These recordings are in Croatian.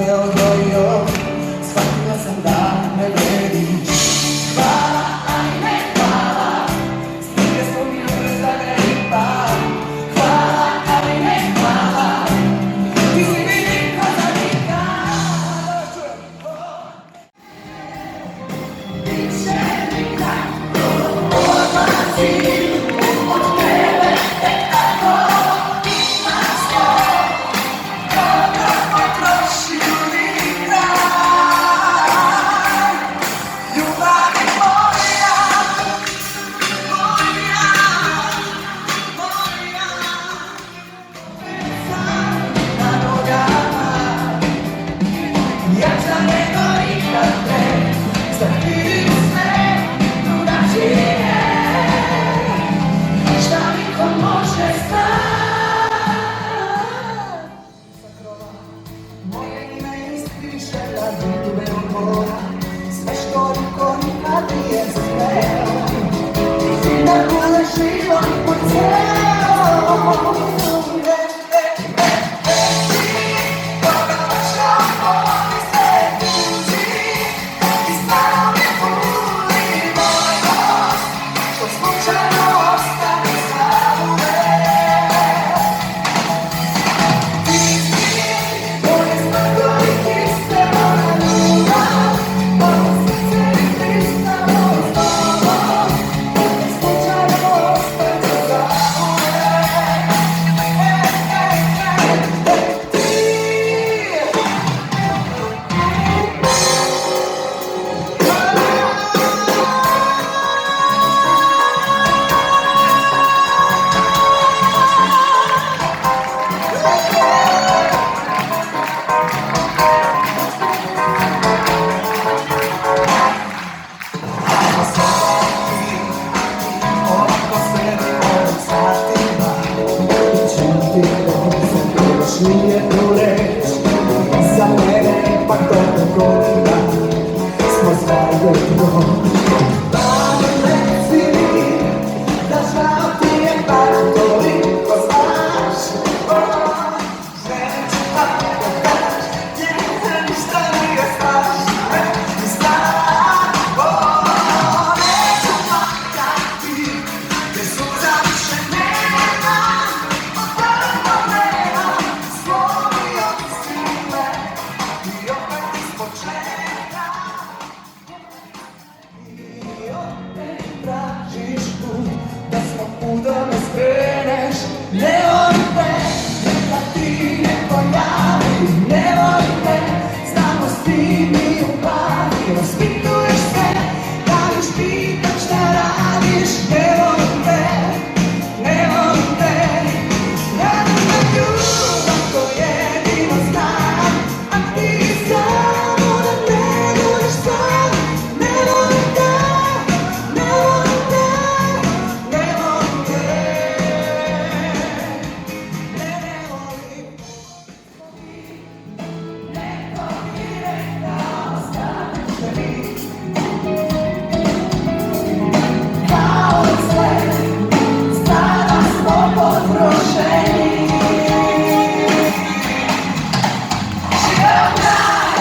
me odgojio, shvatila sam da me vrediš. Hvala, ali ne hvala, snige smo mi ubrzane ipak. Hvala, ali ne hvala, ti si mi niko za nikad. Biće mi kako odlazim od tebe, tek tako imaš to. Kako prošli kraj, ljubavi moja, moja, moja. Sam na nogama, jača nego ikad pre, sad vidim sve drugačije, šta niko može znat. Sa krova moje ime ispiše na zidu velobora, sve što niko nikad nije smeo, da bude život po ceo. Koga baš voli sve tuži i stvarno mi boli moj nos, što slučajno ostane zauvek. Ti si moje smakoviti se moja ljubav, moje srce i pristalo s tobom, što slučajno ostane zauvek. Ovako sedim ovim satima, čutim dok se još nije tu reč. Za mene ipak toliko godina smo zajedno. Daj reci mi da žao ti je bar toliko znaš. Neću tako kaš, jer ništa nije strašno, i znam. Neću plakati, jer suza više nema, od prvog nema, slomio ti svile i opet ispočetka. I opet tražiš put, da svog puta me skreneš. Ne volim te, neka ti ne pojavi, ne volim te, znamo s tim i u glavi, raspituješ se, da još pitam šta radiš. Ne volim te, ne volim te, ne volim te ljubav, to jedino znam, a ti samo da ne budeš sam. Ne volim te, ne volim te, ne volim te, ne volim. Neko mi rekao staneš mi, kao sve, sada smo potrošeni. Živeo kraj,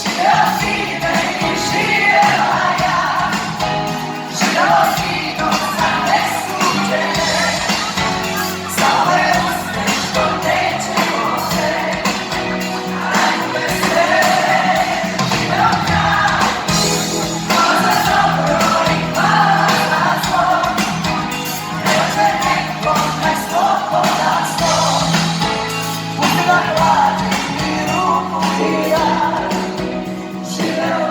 živeo time i živela ja, živeo kino za nesuđene, za ove usne što nećemo se, ajmo bez tebe. Živeo kraj, hvala za dobro i hvala za zlo, neće neko me sloboda sto, pusti da hladim i ruku i ja. Živeo